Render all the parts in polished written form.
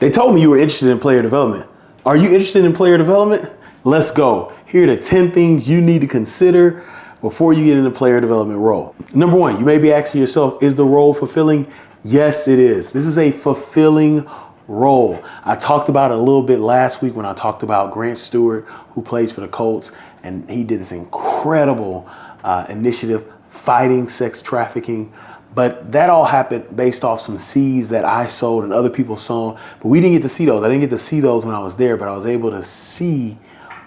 They told me you were interested in player development. Are you interested in player development? Let's go. Here are the 10 things you need to consider before you get in the player development role. Number one, you may be asking yourself, is the role fulfilling? Yes, it is. This is a fulfilling role. I talked about it a little bit last week when I talked about Grant Stewart, who plays for the Colts, and he did this incredible initiative fighting sex trafficking. But that all happened based off some seeds that I sowed and other people sown. But we didn't get to see those. I didn't get to see those when I was there, but I was able to see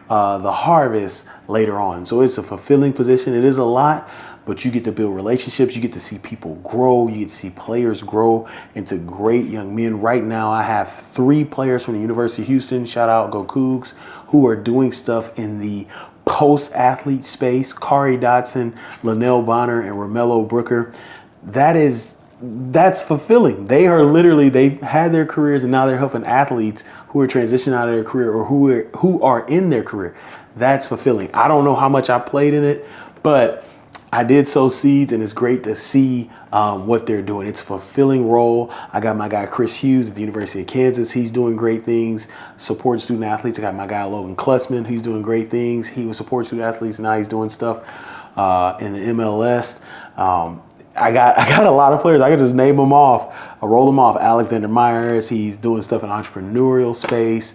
the harvest later on. So it's a fulfilling position. It is a lot, but you get to build relationships. You get to see people grow. You get to see players grow into great young men. Right now, I have 3 players from the University of Houston, shout out, go Cougs, who are doing stuff in the post-athlete space. Kari Dotson, Linnell Bonner, and Romello Brooker. That's fulfilling. They've had their careers and now they're helping athletes who are transitioning out of their career or who are in their career. That's fulfilling. I don't know how much I played in it, but I did sow seeds, and it's great to see what they're doing. It's a fulfilling role. I got my guy Chris Hughes at the University of Kansas. He's doing great things, supporting student athletes. I got my guy Logan Klussman. He's doing great things. He was supporting student athletes. Now he's doing stuff in the MLS. I got a lot of players. I could just name them off. I roll them off. Alexander Myers, he's doing stuff in entrepreneurial space.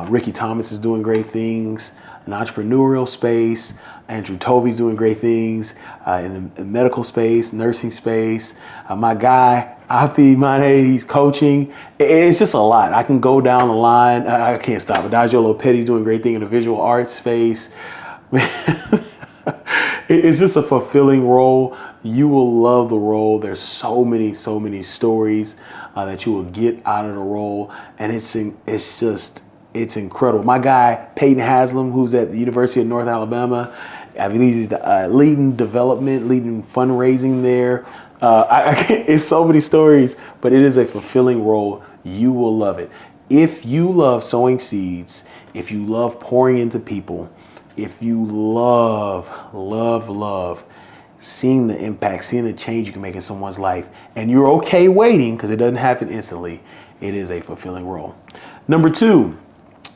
Ricky Thomas is doing great things in entrepreneurial space. Andrew Tovey's doing great things in the medical space, nursing space. My guy, Afi Mane, he's coaching. It's just a lot. I can go down the line. I can't stop. Adagio Lopetti's doing great thing in the visual arts space. It's just a fulfilling role. You will love the role. There's so many stories that you will get out of the role, and it's incredible. My guy Peyton Haslam, who's at the University of North Alabama, I believe he's leading development, leading fundraising there. It's so many stories, but it is a fulfilling role. You will love it. If you love sowing seeds, if you love pouring into people, if you love seeing the impact, seeing the change you can make in someone's life, and you're okay waiting because it doesn't happen instantly, it is a fulfilling role. Number 2,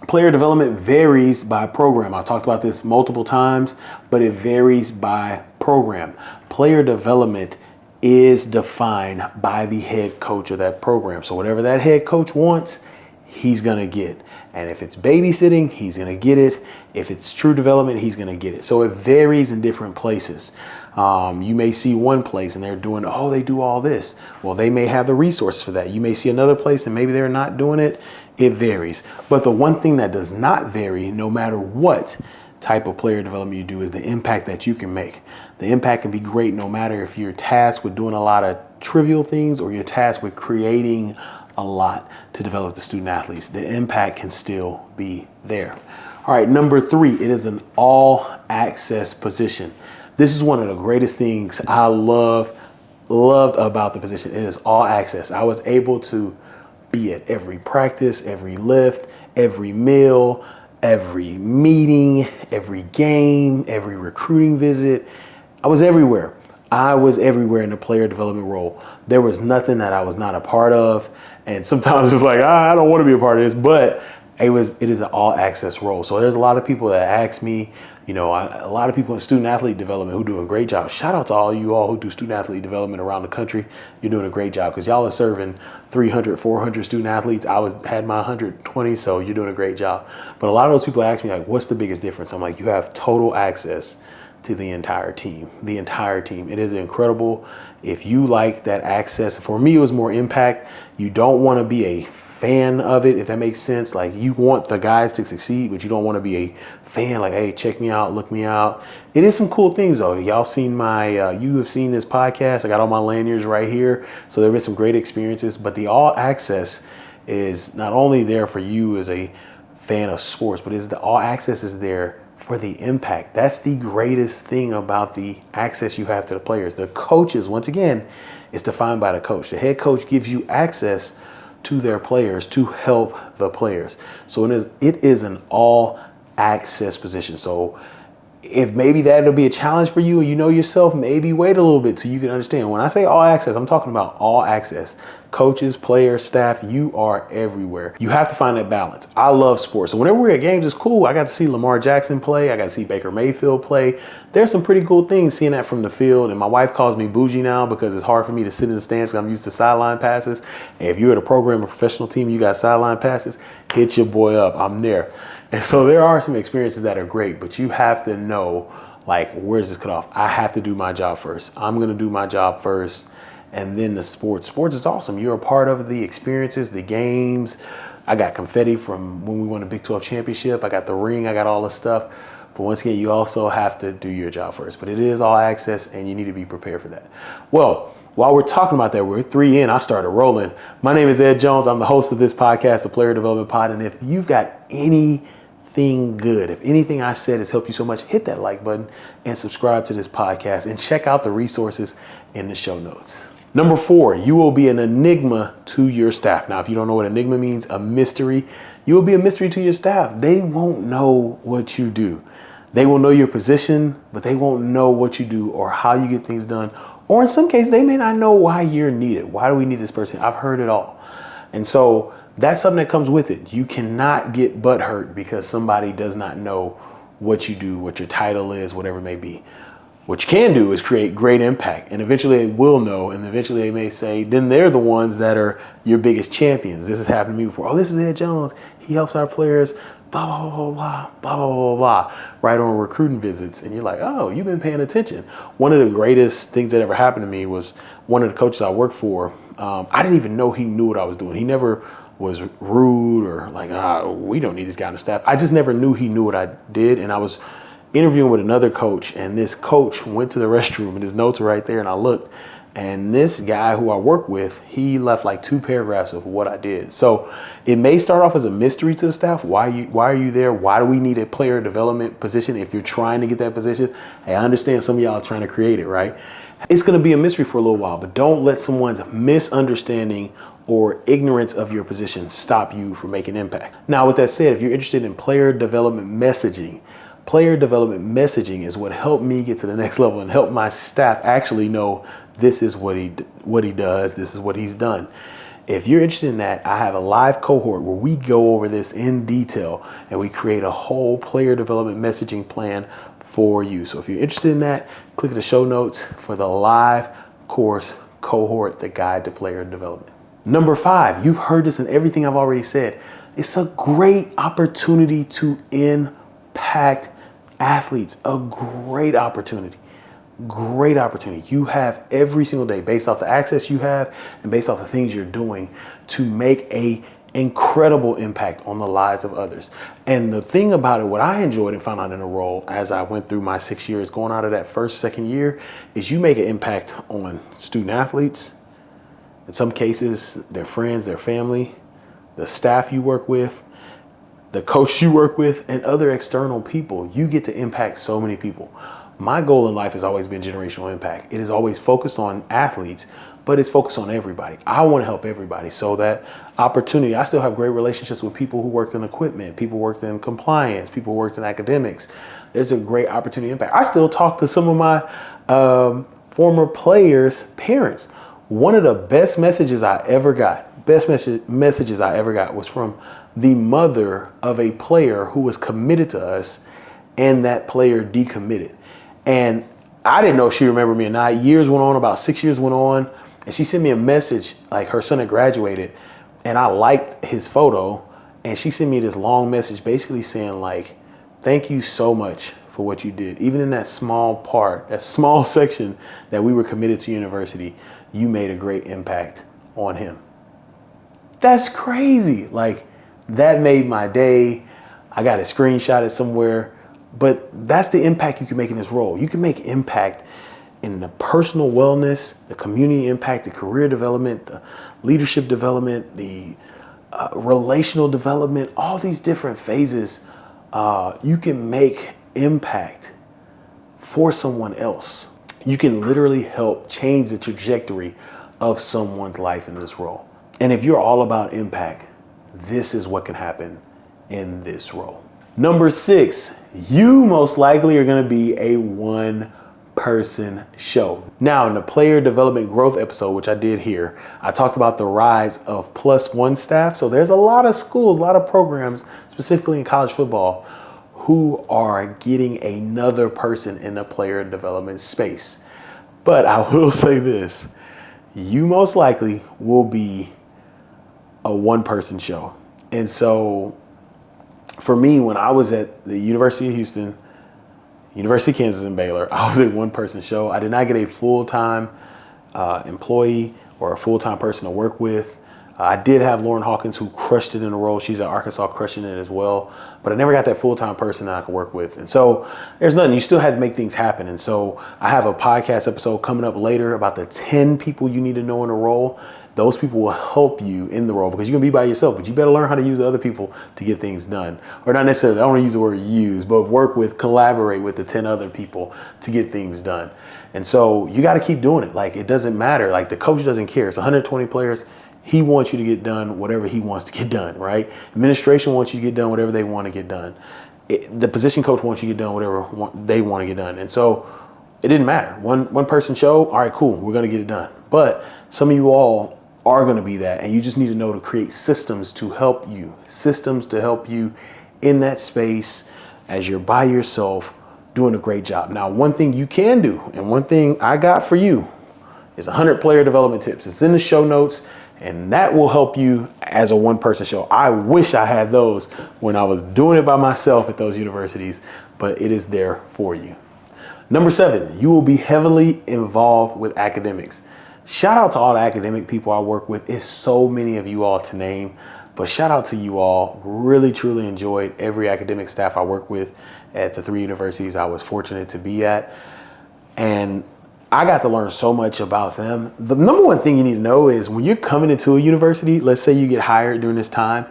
player development varies by program. I've talked about this multiple times, but it varies by program. Player development is defined by the head coach of that program. So whatever that head coach wants, he's going to get. And if it's babysitting, he's going to get it. If it's true development, he's going to get it. So it varies in different places. You may see one place and they're doing, they do all this. Well, they may have the resources for that. You may see another place and maybe they're not doing it. It varies. But the one thing that does not vary, no matter what type of player development you do, is the impact that you can make. The impact can be great no matter if you're tasked with doing a lot of trivial things or you're tasked with creating a lot to develop the student athletes. The impact can still be there. All right, number 3, it is an all access position. This is one of the greatest things I loved about the position. It is all access. I was able to be at every practice, every lift, every meal, every meeting, every game, every recruiting visit. I was everywhere. I was everywhere in the player development role. There was nothing that I was not a part of. And sometimes it's like, I don't want to be a part of this, but it is an all access role. So there's a lot of people that ask me, a lot of people in student athlete development who do a great job. Shout out to all you all who do student athlete development around the country. You're doing a great job because y'all are serving 300, 400 student athletes. had my 120, so you're doing a great job. But a lot of those people ask me, like, what's the biggest difference? I'm like, you have total access to the entire team. It is incredible. If you like that access, for me, it was more impact. You don't want to be a fan of it, if that makes sense. Like, you want the guys to succeed, but you don't want to be a fan, like, hey, check me out, look me out. It is some cool things though. Y'all seen you have seen this podcast. I got all my lanyards right here. So there have been some great experiences, but the all access is not only there for you as a fan of sports, but the all access is there for the impact. That's the greatest thing about the access you have to the players. The coaches, once again, is defined by the coach. The head coach gives you access to their players to help the players. So it is an all access position. So if maybe that'll be a challenge for you and you know yourself, maybe wait a little bit so you can understand. When I say all access, I'm talking about all access. Coaches, players, staff, you are everywhere. You have to find that balance. I love sports. So whenever we're at games, it's cool. I got to see Lamar Jackson play. I got to see Baker Mayfield play. There's some pretty cool things seeing that from the field. And my wife calls me bougie now because it's hard for me to sit in the stands because I'm used to sideline passes. And if you're at a program, a professional team, you got sideline passes, hit your boy up. I'm there. And so there are some experiences that are great, but you have to know, like, where's this cut off? I have to do my job first. I'm going to do my job first. And then the sports. Sports is awesome. You're a part of the experiences, the games. I got confetti from when we won the Big 12 championship. I got the ring. I got all the stuff. But once again, you also have to do your job first. But it is all access, and you need to be prepared for that. Well, while we're talking about that, we're 3 in. I started rolling. My name is Ed Jones. I'm the host of this podcast, the Player Development Pod. And if you've got anything good, if anything I said has helped you so much, hit that like button and subscribe to this podcast and check out the resources in the show notes. Number 4, you will be an enigma to your staff. Now, if you don't know what enigma means, a mystery, you will be a mystery to your staff. They won't know what you do. They will know your position, but they won't know what you do or how you get things done. Or in some cases, they may not know why you're needed. Why do we need this person? I've heard it all. And so that's something that comes with it. You cannot get butthurt because somebody does not know what you do, what your title is, whatever it may be. What you can do is create great impact, and eventually they will know, and eventually they may say, then they're the ones that are your biggest champions. This has happened to me before. Oh, this is Ed Jones. He helps our players, blah, blah, blah, blah, blah, blah, blah, blah, right on recruiting visits. And you're like, oh, you've been paying attention. One of the greatest things that ever happened to me was one of the coaches I worked for. I didn't even know he knew what I was doing. He never was rude or like, we don't need this guy on the staff. I just never knew he knew what I did, and I was interviewing with another coach, and this coach went to the restroom and his notes were right there, and I looked, and this guy who I work with, he left like 2 paragraphs of what I did. So it may start off as a mystery to the staff. Why are you there? Why do we need a player development position if you're trying to get that position? Hey, I understand some of y'all are trying to create it, right? It's going to be a mystery for a little while, but don't let someone's misunderstanding or ignorance of your position stop you from making impact. Now, with that said, if you're interested in player development messaging is what helped me get to the next level and help my staff actually know this is what he does, this is what he's done. If you're interested in that, I have a live cohort where we go over this in detail and we create a whole player development messaging plan for you. So if you're interested in that, click the show notes for the live course cohort, the guide to player development. Number 5, you've heard this in everything I've already said. It's a great opportunity to impact athletes. A great opportunity. Great opportunity. You have every single day, based off the access you have and based off the things you're doing, to make a incredible impact on the lives of others. And the thing about it, what I enjoyed and found out in a role as I went through my 6 years, going out of that second year, is you make an impact on student athletes, in some cases, their friends, their family, the staff you work with, the coach you work with, and other external people. You get to impact so many people. My goal in life has always been generational impact. It is always focused on athletes, but it's focused on everybody. I want to help everybody. So that opportunity, I still have great relationships with people who worked in equipment, people who worked in compliance, people who worked in academics. There's a great opportunity impact. I still talk to some of my former players' parents. One of the best messages I ever got, was from the mother of a player who was committed to us, and that player decommitted. And I didn't know if she remembered me or not. Years went on, about 6 years went on, and she sent me a message, like her son had graduated, and I liked his photo, and she sent me this long message basically saying, like, thank you so much for what you did. Even in that small part, that small section that we were committed to university, you made a great impact on him. That's crazy. Like, that made my day. I got to screenshot it somewhere. But that's the impact you can make in this role. You can make impact in the personal wellness, the community impact, the career development, the leadership development, the relational development, all these different phases. You can make impact for someone else. You can literally help change the trajectory of someone's life in this role. And if you're all about impact, this is what can happen in this role. Number 6, you most likely are going to be a one-person show. Now, in the player development growth episode, which I did here, I talked about the rise of +1 staff. So there's a lot of schools, a lot of programs, specifically in college football, who are getting another person in the player development space. But I will say this, you most likely will be a one-person show. And so for me, when I was at the University of Houston, University of Kansas, and Baylor, I was a one-person show. I did not get a full-time employee or a full-time person to work with. I did have Lauren Hawkins, who crushed it in a role. She's at Arkansas, crushing it as well. But I never got that full-time person that I could work with. And so there's nothing. You still had to make things happen. And so I have a podcast episode coming up later about the 10 people you need to know in a role. Those people will help you in the role because you're going to be by yourself, but you better learn how to use the other people to get things done. Or not necessarily, I don't want to use the word use, but work with, collaborate with the 10 other people to get things done. And so you got to keep doing it. Like, it doesn't matter. Like, the coach doesn't care. It's 120 players. He wants you to get done whatever he wants to get done, right? Administration wants you to get done whatever they want to get done. The position coach wants you to get done whatever they want to get done. And so it didn't matter. One person show, all right, cool, we're going to get it done. But some of you all are going to be that, and you just need to know to create systems to help you in that space as you're by yourself doing a great job. Now, one thing you can do, and one thing I got for you, is 100 player development tips. It's in the show notes, and that will help you as a one-person show. I wish I had those when I was doing it by myself at those universities, but it is there for you. Number 7, you will be heavily involved with academics. Shout out to all the academic people I work with. It's so many of you all to name, but shout out to you all. Really, truly enjoyed every academic staff I work with at the 3 universities I was fortunate to be at. And I got to learn so much about them. The number one thing you need to know is when you're coming into a university, let's say you get hired during this time,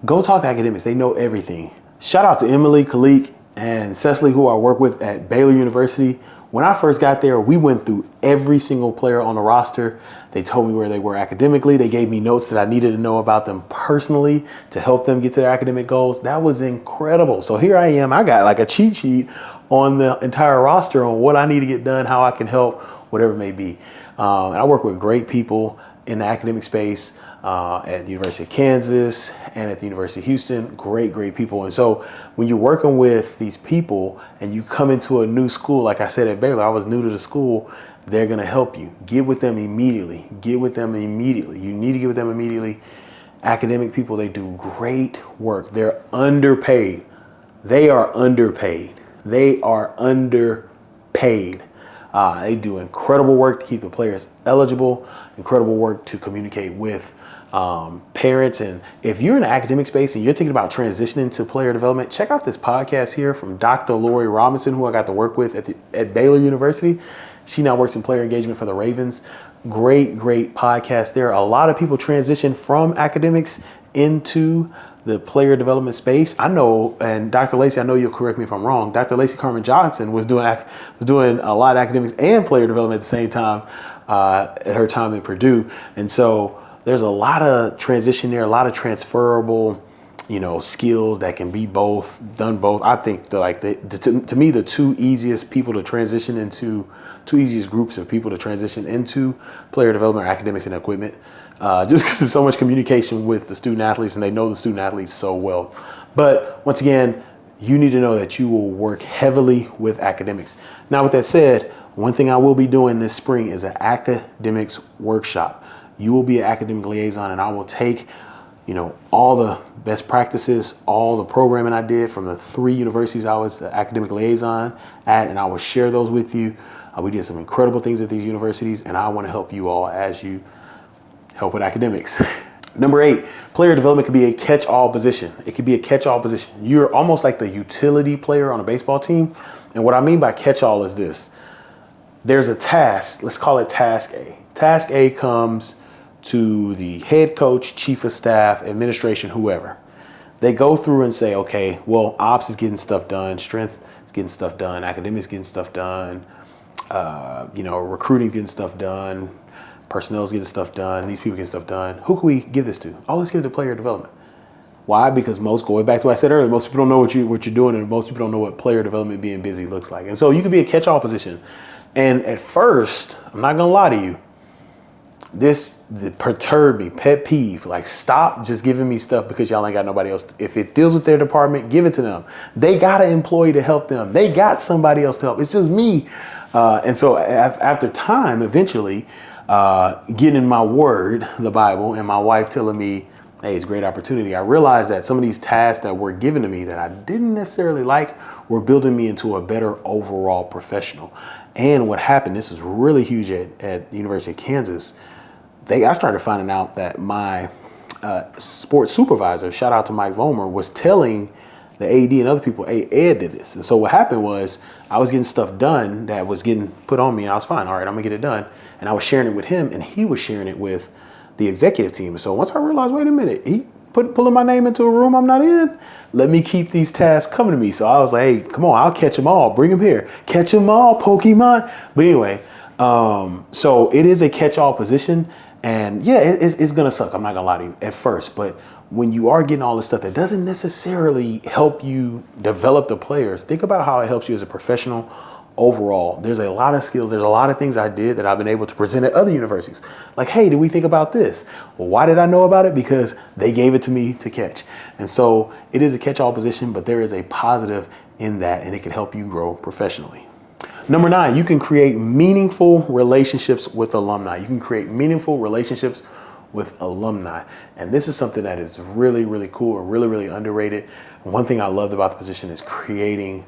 go talk to academics. They know everything. Shout out to Emily, Khalik, and Cecily, who I work with at Baylor University. When I first got there, we went through every single player on the roster. They told me where they were academically. They gave me notes that I needed to know about them personally to help them get to their academic goals. That was incredible. So here I am. I got like a cheat sheet on the entire roster on what I need to get done, how I can help, whatever it may be. And I work with great people in the academic space at the University of Kansas and at the University of Houston. Great people. And so when you're working with these people and you come into a new school, like I said at Baylor, I was new to the school, they're going to help you. Get with them immediately. You need to get with them immediately. Academic people, they do great work. They're underpaid. They are underpaid. They do incredible work to keep the players eligible, incredible work to communicate with parents. And if you're in the academic space and you're thinking about transitioning to player development, check out this podcast here from Dr. Lori Robinson, who I got to work with at Baylor University. She now works in player engagement for the Ravens. Great podcast there. A lot of people transition from academics into the player development space. I know, and Dr. Lacey, I know you'll correct me if I'm wrong, Dr. Lacey Carmen Johnson was doing a lot of academics and player development at the same time at her time at Purdue. And so there's a lot of transition there, a lot of transferable, skills that can be done both. I think to me, the two easiest groups of people to transition into player development are academics and equipment. Just because there's so much communication with the student athletes and they know the student athletes so well. But once again, you need to know that you will work heavily with academics. Now, with that said, one thing I will be doing this spring is an academics workshop. You will be an academic liaison, and I will take, all the best practices, all the programming I did from the 3 universities I was the academic liaison at, and I will share those with you. We did some incredible things at these universities, and I want to help you all as you help with academics. Number 8, player development could be a catch-all position. It could be a catch-all position. You're almost like the utility player on a baseball team. And what I mean by catch-all is this. There's a task, let's call it task A. Task A comes to the head coach, chief of staff, administration, whoever. They go through and say, okay, well, ops is getting stuff done, strength is getting stuff done, academics getting stuff done, recruiting getting stuff done, personnel is getting stuff done, these people getting stuff done. Who can we give this to? Oh, let's give it to player development. Why? Because going back to what I said earlier, most people don't know what you're doing, and most people don't know what player development being busy looks like. And so you could be a catch-all position. And at first, I'm not gonna lie to you, this perturbed me, pet peeve. Like, stop just giving me stuff because y'all ain't got nobody else. If it deals with their department, give it to them. They got an employee to help them. They got somebody else to help. It's just me. And so after time, eventually, getting in my word, the Bible, and my wife telling me, hey, it's a great opportunity, I realized that some of these tasks that were given to me that I didn't necessarily like were building me into a better overall professional. And what happened, this is really huge at University of Kansas, I started finding out that my sports supervisor, shout out to Mike Vollmer, was telling the AD and other people, hey, Ed did this. And so what happened was I was getting stuff done that was getting put on me, and I was fine. All right, I'm gonna get it done. And I was sharing it with him, and he was sharing it with the executive team. So once I realized, wait a minute, he pulling my name into a room I'm not in, let me keep these tasks coming to me. So I was like, hey, come on, I'll catch them all. Bring them here. Catch them all, Pokemon. But anyway, so it is a catch-all position. And yeah, it's going to suck. I'm not going to lie to you at first. But when you are getting all this stuff that doesn't necessarily help you develop the players, think about how it helps you as a professional overall. There's a lot of skills. There's a lot of things I did that I've been able to present at other universities. Like, hey, did we think about this? Well, why did I know about it? Because they gave it to me to catch. And so it is a catch-all position, but there is a positive in that, and it can help you grow professionally. Number 9, you can create meaningful relationships with alumni. You can create meaningful relationships with alumni. And this is something that is really, really cool and really, really underrated. One thing I loved about the position is creating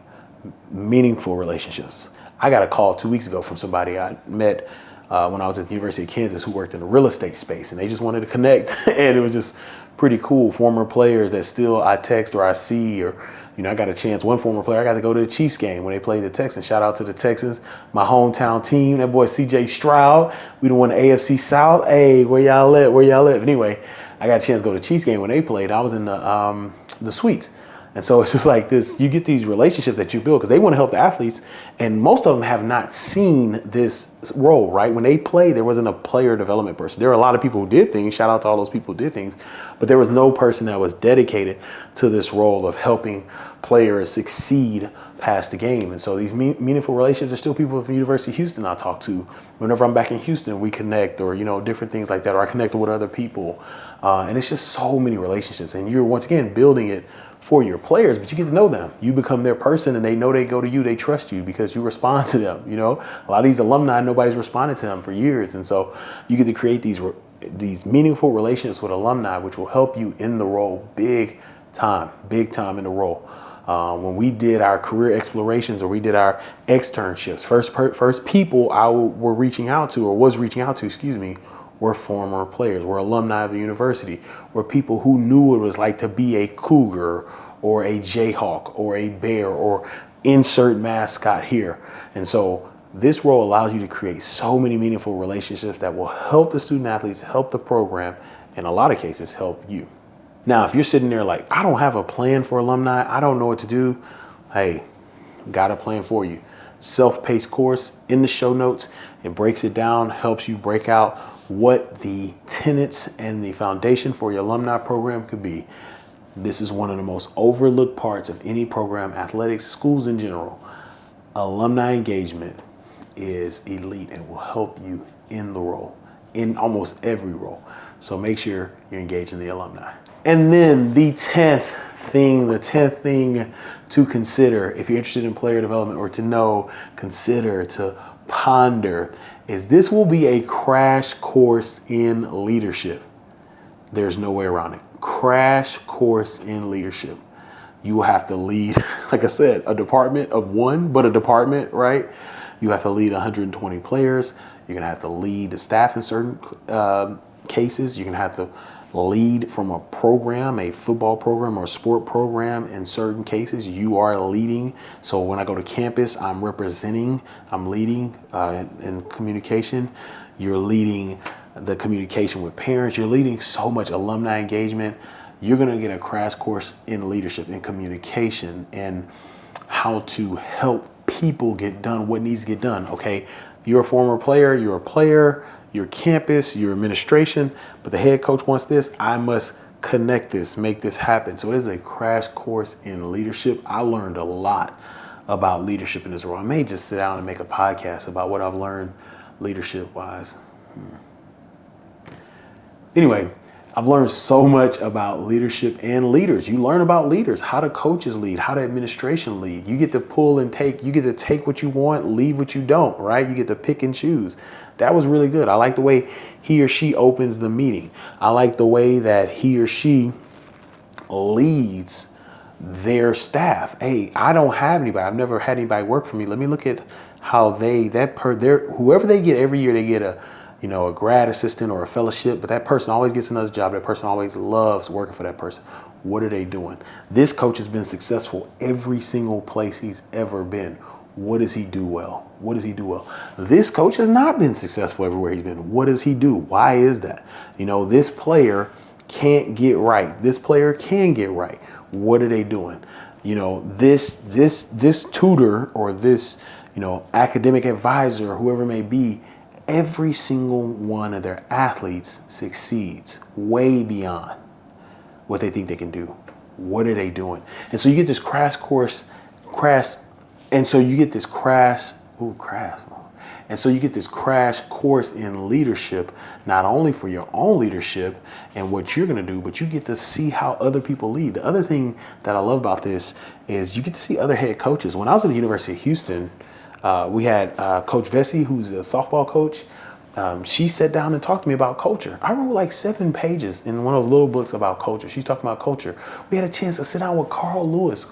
meaningful relationships. I got a call 2 weeks ago from somebody I met when I was at the University of Kansas who worked in the real estate space, and they just wanted to connect. And it was just pretty cool. Former players that still I text or I see, or I got a chance. One former player, I got to go to the Chiefs game when they played the Texans. Shout out to the Texans, my hometown team. That boy CJ Stroud. We done won the AFC South. Hey, where y'all at? Where y'all at? Anyway, I got a chance to go to the Chiefs game when they played. I was in the suites. And so it's just like this, you get these relationships that you build because they want to help the athletes. And most of them have not seen this role, right? When they played, there wasn't a player development person. There are a lot of people who did things. Shout out to all those people who did things. But there was no person that was dedicated to this role of helping players succeed past the game. And so these meaningful relationships are still people from University of Houston I talk to. Whenever I'm back in Houston, we connect, or, different things like that, or I connect with other people. And it's just so many relationships. And you're, once again, building it for your players, but you get to know them. You become their person, and they know they go to you. They trust you because you respond to them. A lot of these alumni, nobody's responded to them for years. And so you get to create these meaningful relationships with alumni, which will help you in the role big time in the role. When we did our career explorations, or we did our externships, first people I was reaching out to, were former players, were alumni of the university, were people who knew what it was like to be a Cougar or a Jayhawk or a Bear or insert mascot here. And so this role allows you to create so many meaningful relationships that will help the student athletes, help the program, in a lot of cases, help you. Now, if you're sitting there like, I don't have a plan for alumni, I don't know what to do, hey, got a plan for you. Self-paced course in the show notes. It breaks it down, helps you break out what the tenets and the foundation for your alumni program could be. This is one of the most overlooked parts of any program, athletics, schools in general. Alumni engagement is elite and will help you in the role, in almost every role. So make sure you're engaging the alumni. And then the 10th thing to consider, if you're interested in player development, or to know, consider, to ponder, is this will be a crash course in leadership. There's no way around it. Crash course in leadership. You will have to lead, like I said, a department of one, but a department, right? You have to lead 120 players. You're going to have to lead the staff in certain cases. You're going to have to lead from a program, a football program or a sport program. In certain cases, you are leading. So when I go to campus, I'm leading in communication. You're leading the communication with parents. You're leading so much alumni engagement. You're going to get a crash course in leadership, in communication, and how to help people get done what needs to get done. Okay, you're a former player, your campus, your administration, but the head coach wants this. I must connect this, make this happen. So it is a crash course in leadership. I learned a lot about leadership in this role. I may just sit down and make a podcast about what I've learned leadership wise. Anyway, I've learned so much about leadership and leaders. You learn about leaders, how do coaches lead, how do administration lead. You get to pull and take, you get to take what you want, leave what you don't, right? You get to pick and choose. That was really good. I like the way he or she opens the meeting. I like the way that he or she leads their staff. Hey, I don't have anybody. I've never had anybody work for me. Let me look at how whoever they get every year, they get a grad assistant or a fellowship, but that person always gets another job. That person always loves working for that person. What are they doing? This coach has been successful every single place he's ever been. What does he do well? What does he do well? This coach has not been successful everywhere he's been. What does he do? Why is that? This player can't get right. This player can get right. What are they doing? This tutor or this, academic advisor, whoever it may be, every single one of their athletes succeeds way beyond what they think they can do. What are they doing? And so you get this crash course in leadership, not only for your own leadership and what you're going to do, but you get to see how other people lead. The other thing that I love about this is you get to see other head coaches. When I was at the University of Houston, we had Coach Vesey, who's a softball coach. She sat down and talked to me about culture. I wrote like 7 pages in one of those little books about culture. She's talking about culture. We had a chance to sit down with Carl Lewis,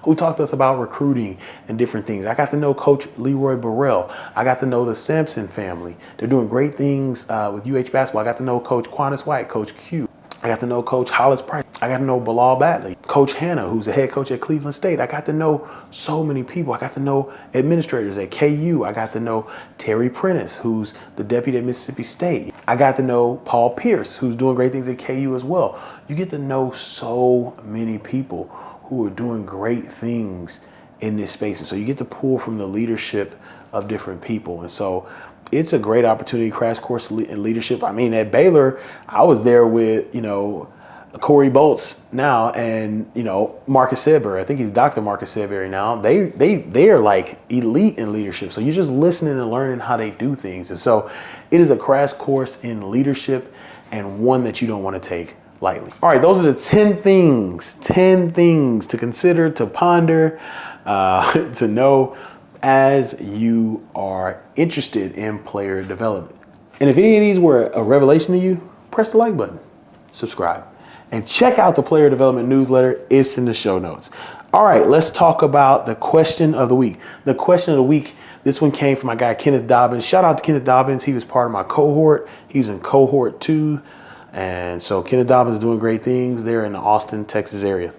who talked to us about recruiting and different things. I got to know Coach Leroy Burrell. I got to know the Sampson family. They're doing great things with UH basketball. I got to know Coach Quantas White, Coach Q. I got to know Coach Hollis Price. I got to know Bilal Batley, Coach Hanna, who's the head coach at Cleveland State. I got to know so many people. I got to know administrators at KU. I got to know Terry Prentice, who's the deputy at Mississippi State. I got to know Paul Pierce, who's doing great things at KU as well. You get to know so many people who are doing great things in this space. And so you get to pull from the leadership of different people. And so it's a great opportunity, crash course in leadership. I mean, at Baylor, I was there with, Corey Bolts now and, Marcus Sedbury. I think he's Dr. Marcus Sedbury now. They are like elite in leadership. So you're just listening and learning how they do things. And so it is a crash course in leadership and one that you don't want to take lightly. All right, those are the 10 things to consider, to ponder, to know as you are interested in player development. And if any of these were a revelation to you, press the like button, subscribe, and check out the player development newsletter. It's in the show notes. All right, let's talk about the question of the week. The question of the week, this one came from my guy, Kenneth Dobbins. Shout out to Kenneth Dobbins. He was part of my cohort. He was in cohort 2. And so Kenneth Dobbins is doing great things there in the Austin, Texas area.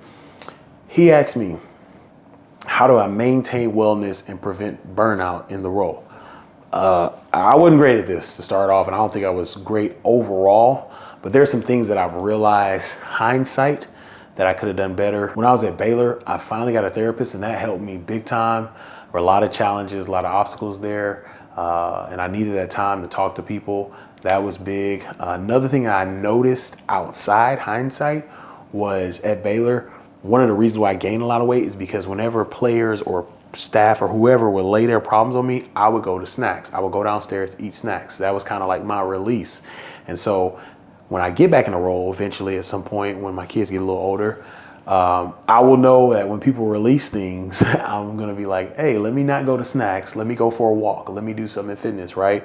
He asked me, how do I maintain wellness and prevent burnout in the role? I wasn't great at this to start off, and I don't think I was great overall, but there's some things that I've realized hindsight that I could have done better. When I was at Baylor, I finally got a therapist, and that helped me big time. There were a lot of challenges, a lot of obstacles there, and I needed that time to talk to people. That was big. Another thing I noticed outside hindsight was at Baylor, one of the reasons why I gained a lot of weight is because whenever players or staff or whoever would lay their problems on me, I would go to snacks. I would go downstairs to eat snacks. That was kind of like my release. And so when I get back in the role eventually at some point when my kids get a little older, I will know that when people release things, I'm going to be like, hey, let me not go to snacks. Let me go for a walk. Let me do something in fitness, right?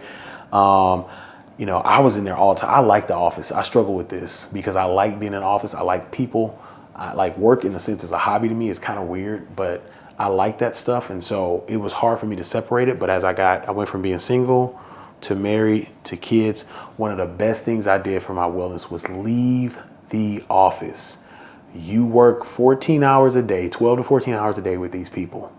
I was in there all the time. I like the office. I struggle with this because I like being in the office. I like people. I like work in the sense it's a hobby to me. It's kind of weird, but I like that stuff. And so it was hard for me to separate it. But as I went from being single to married to kids, one of the best things I did for my wellness was leave the office. You work 14 hours a day, 12 to 14 hours a day with these people.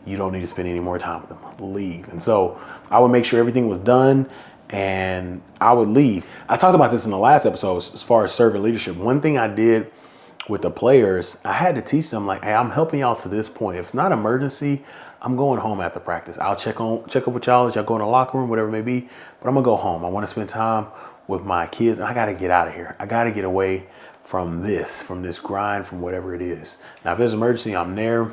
You don't need to spend any more time with them. Leave. And so I would make sure everything was done and I would leave. I talked about this in the last episode as far as servant leadership. One thing I did with the players, I had to teach them like, hey, I'm helping y'all to this point. If it's not emergency, I'm going home after practice. I'll check up with y'all as y'all go in the locker room, whatever it may be, but I'm gonna go home. I want to spend time with my kids, and I got to get out of here. I got to get away from this grind, from whatever it is. Now, if there's an emergency, I'm there.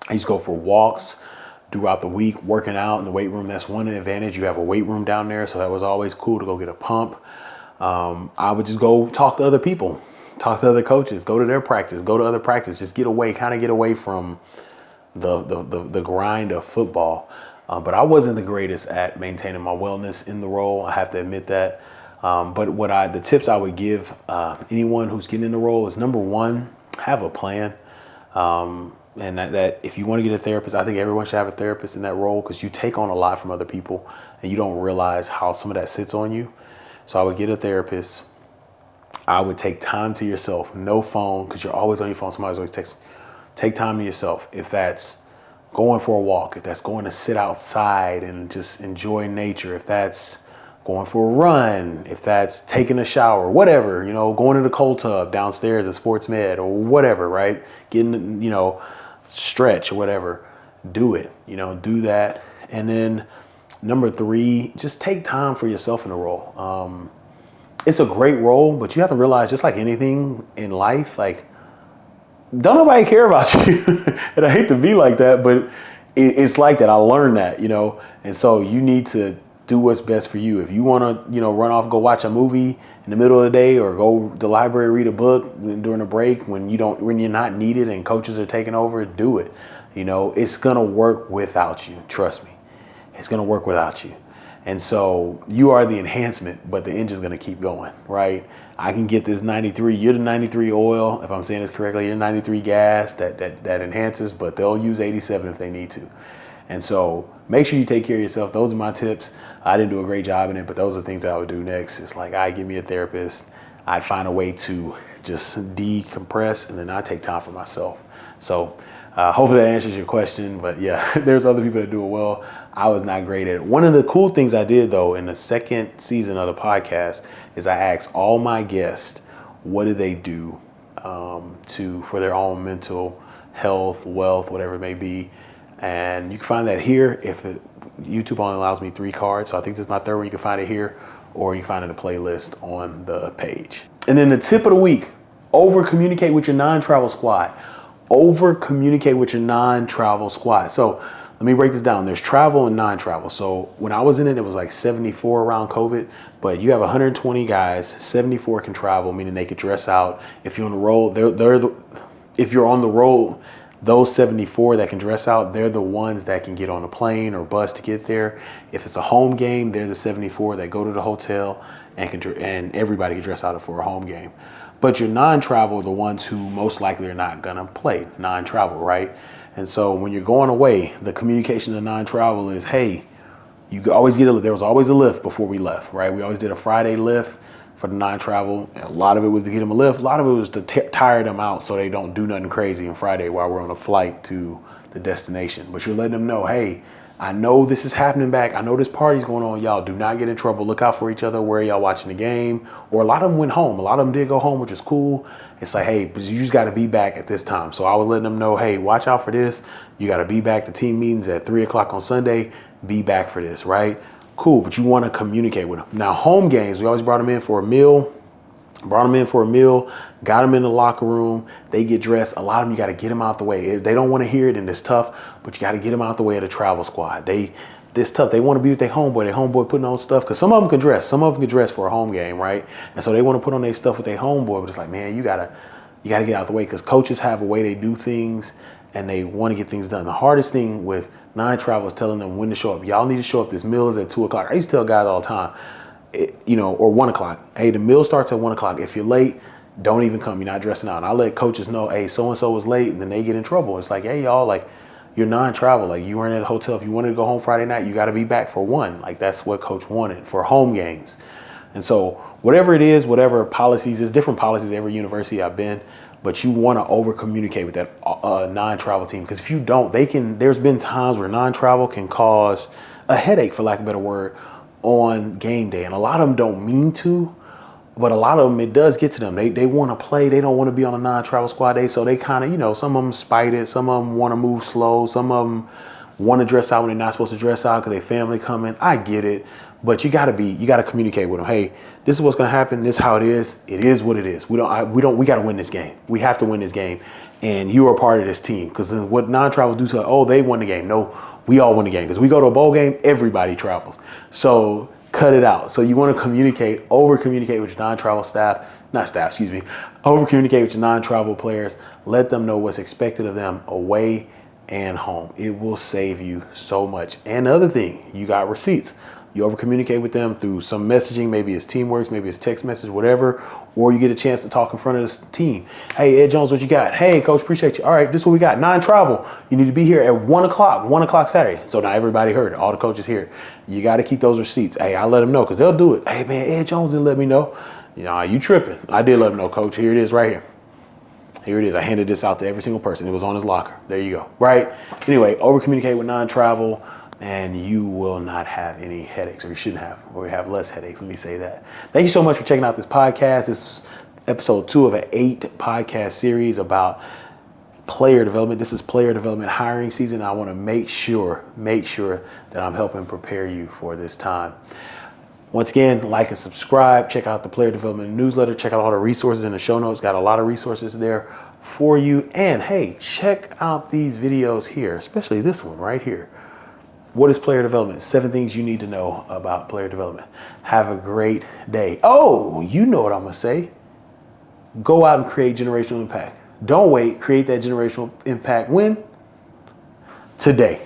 I used to go for walks throughout the week, working out in the weight room. That's one advantage. You have a weight room down there, so that was always cool to go get a pump. I would just go talk to other people, talk to other coaches, go to their practice, go to other practice, just get away from the grind of football. But I wasn't the greatest at maintaining my wellness in the role. I have to admit that. But the tips I would give anyone who's getting in the role is, number one, have a plan. And that if you want to get a therapist, I think everyone should have a therapist in that role, because you take on a lot from other people and you don't realize how some of that sits on you. So I would get a therapist. I would take time to yourself, no phone, because you're always on your phone. Somebody's always texting. Take time to yourself. If that's going for a walk, if that's going to sit outside and just enjoy nature, if that's going for a run, if that's taking a shower, whatever, going in the cold tub downstairs at Sports Med or whatever, right? Getting, stretch or whatever, do it, do that. And then number three, just take time for yourself in the role. It's a great role, but you have to realize, just like anything in life, like, don't nobody care about you. And I hate to be like that, but it's like that. I learned that, and so you need to do what's best for you. If you want to, run off, go watch a movie in the middle of the day, or go to the library, read a book during a break when you're not needed and coaches are taking over, do it. It's going to work without you. Trust me. It's going to work without you. And so you are the enhancement, but the engine's going to keep going, right? I can get this 93. You're the 93 oil, if I'm saying this correctly. You're 93 gas that enhances, but they'll use 87 if they need to. And so make sure you take care of yourself. Those are my tips. I didn't do a great job in it, but those are the things that I would do next. It's like, I'd give me a therapist. I'd find a way to just decompress, and then I'd take time for myself. So hopefully that answers your question. But yeah, there's other people that do it well. I was not great at it. One of the cool things I did, though, in the second season of the podcast is I asked all my guests, what do they do for their own mental health, wealth, whatever it may be. And you can find that here. YouTube only allows me 3 cards, so I think this is my third one. You can find it here, or you can find it in a playlist on the page. And then the tip of the week, over communicate with your non-travel squad. Over communicate with your non-travel squad. So let me break this down. There's travel and non-travel. So when I was in it, it was like 74 around COVID, but you have 120 guys, 74 can travel, meaning they could dress out. If you're on the road, if you're on the road, those 74 that can dress out, they're the ones that can get on a plane or bus to get there. If it's a home game, they're the 74 that go to the hotel and everybody can dress out for a home game. But your non-travel are the ones who most likely are not gonna play non-travel, right? And so when you're going away, the communication of non-travel is, hey, you always there was always a lift before we left, right? We always did a Friday lift for the non-travel. And a lot of it was to get them a lift. A lot of it was to tire them out so they don't do nothing crazy on Friday while we're on a flight to the destination. But you're letting them know, hey, I know this is happening back. I know this party's going on. Y'all do not get in trouble. Look out for each other. Where y'all watching the game? Or a lot of them went home. A lot of them did go home, which is cool. It's like, hey, but you just got to be back at this time. So I was letting them know, hey, watch out for this. You got to be back. The team meetings at 3:00 on Sunday. Be back for this, right? Cool, but you want to communicate with them. Now, home games, we always brought them in for a meal. Got them in the locker room. They get dressed. A lot of them, you got to get them out the way. If they don't want to hear it, and it's tough, but you got to get them out the way of the travel squad. This tough. They want to be with their homeboy. Their homeboy putting on stuff, because some of them can dress. Some of them can dress for a home game, right? And so they want to put on their stuff with their homeboy, but it's like, man, you gotta get out the way, because coaches have a way they do things, and they want to get things done. The hardest thing with non-travel is telling them when to show up. Y'all need to show up. This meal is at 2:00. I used to tell guys all the time, or 1:00. Hey, the meal starts at 1:00. If you're late, don't even come. You're not dressing out. And I let coaches know, hey, so-and-so was late, and then they get in trouble. It's like, hey, y'all, like, you're non-travel. Like, you weren't at a hotel. If you wanted to go home Friday night, you got to be back for 1. Like, that's what coach wanted for home games. And so whatever it is, whatever policies, there's different policies at every university I've been, but you want to over communicate with that non-travel team. Because if you don't, there's been times where non-travel can cause a headache, for lack of a better word, on game day. And a lot of them don't mean to, but a lot of them, it does get to them. They want to play. They don't want to be on a non-travel squad day. So they kind of, some of them spite it. Some of them want to move slow. Some of them want to dress out when they're not supposed to dress out because their family coming. I get it. But you got to communicate with them. Hey, this is what's going to happen. This is how it is. It is what it is. We got to win this game. We have to win this game. And you are part of this team. Because what non-travel do to, oh, they won the game. No, we all win the game. Because we go to a bowl game, everybody travels. So cut it out. So you want to over-communicate with your non-travel over-communicate with your non-travel players. Let them know what's expected of them away and home. It will save you so much. And the other thing, you got receipts. You over-communicate with them through some messaging, maybe it's Teamworks, maybe it's text message, whatever, or you get a chance to talk in front of the team. Hey, Ed Jones, what you got? Hey, coach, appreciate you. All right, this is what we got. Non-travel. You need to be here at 1 o'clock Saturday. So now everybody heard it. All the coaches here. You got to keep those receipts. Hey, I let them know because they'll do it. Hey, man, Ed Jones didn't let me know. You tripping. I did let them know, coach. Here it is right here. Here it is. I handed this out to every single person. It was on his locker. There you go. Right? Anyway, over-communicate with non-travel. And you will not have any headaches, or you shouldn't have, or you have less headaches. Let me say that. Thank you so much for checking out this podcast. This is episode 2 of an 8 podcast series about player development. This is player development hiring season. I want to make sure that I'm helping prepare you for this time. Once again, like and subscribe. Check out the player development newsletter. Check out all the resources in the show notes. Got a lot of resources there for you. And hey, check out these videos here, especially this one right here. What is player development? 7 things you need to know about player development. Have a great day. Oh, you know what I'm going to say. Go out and create generational impact. Don't wait. Create that generational impact when? Today.